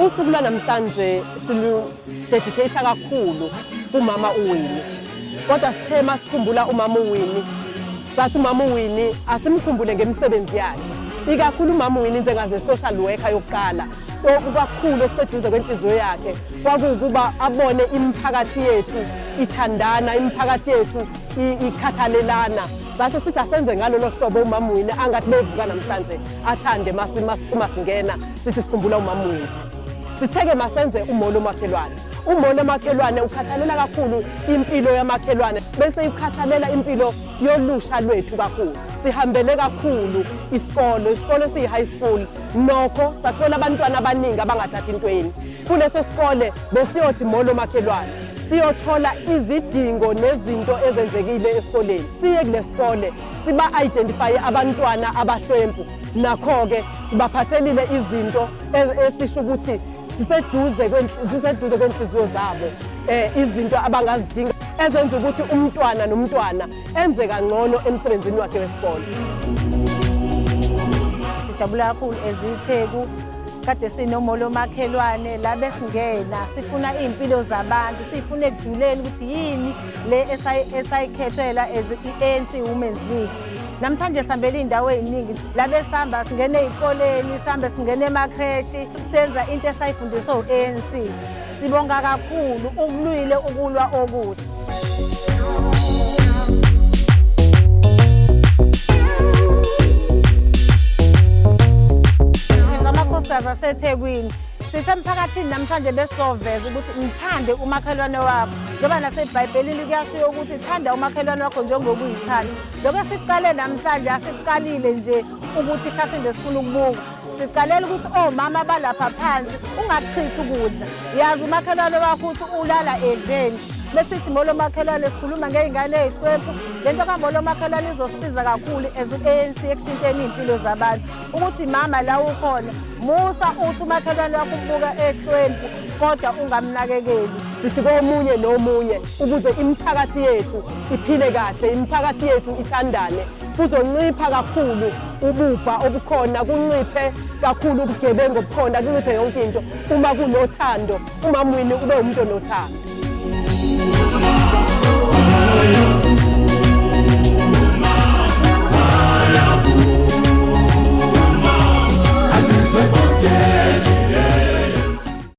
Usuku lwanamhlanje silu-dedicate kakhulu umama uWinnie. Kodwa sithe masikhumbula umama uWinnie, sathi umama uWinnie asimkhumbule ngemisebenzi yakhe. Ikakhulu umama uWinnie njengaze social worker yokuqala. Okukakhulu okuseduze kwenhliziyo yakhe kwakukuba abone imiphakathi yethu ithandana, imiphakathi yethu ikhathalelana. Base sithi asenze ngalo hlobo umama uWinnie angathi bevuka namhlanje athande uma singena sithi sikhumbula umama uWinnie. Sitheke masenze umolo Makhelwane. Umolo Makhelwane ukhathalela kakhulu impilo yamakhelwane bese ikhathalela impilo yolusha lwethu kakhulu. Sihambele kakhulu isikole siyi-high school nokho sathola abantwana abaningi abangathathi intweni. Kuleso sikole besiyothi Molo Makhelwane siyothola izidingo nezinto ezenzekile esikoleni. Siye kule sikole siba-identify abantwana abahlwempu, nakho-ke sibaphathelile izinto esisho ukuthi ziseduze kwenhliziyo zabo, izinto abangazidinga ezenza ukuthi umntwana nomntwana enze kangcono emsebenzini wakhe wesikole. Sijabula kakhulu ezitheku kade sinomolo Makhelwane la besingena sifuna impilo zabantu, sifuna ekujuleni ukuthi yini le esayikhethela as i-ANC Women's League. Namhlanje sihambele indawo eziningi la besihamba singene ezikoleni, sihambe singene emakreshi, senza into esayifundiswa u-ANC. Sibonga kakhulu ukulwile ukulwa okuhle. Asethekwini sisemphakathini namhlanje besoveza ukuthi ngithande umakhelwane wakho njengoba naseBhayibhelini kuyashiwo ukuthi thanda umakhelwane wakho njengoba uyithanda. Lokho sisiqale namhlanje asisiqalile nje ukuthi mhlawumbe sifuna ukubuka, sisiqalela ukuthi omama balapha phansi ungachithi ukudla. Yazi umakhelwane wakho ukuthi ulala edleni. Besithi Molo Makhelwane sikhuluma ngey'ngane ey'hlwempu. Lento kaMolo Makhelwane izosiza kakhulu as i-ANC ekushintsheni iy'mpilo zabantu ukuthi mama la ukhona musa uthi umakhelwane wakho ubuka ehlwempu kodwa ungamnakekeli. Sithi komunye nomunye ukuze imiphakathi yethu iphile kahle, imiphakathi yethu ithandane, kuzoncipha kakhulu ububha obukhona, kunciphe kakhulu ubugebengu obukhona, kunciphe yonke into uma kunothando. Umama uWinnie ube umuntu onothando. Yeah.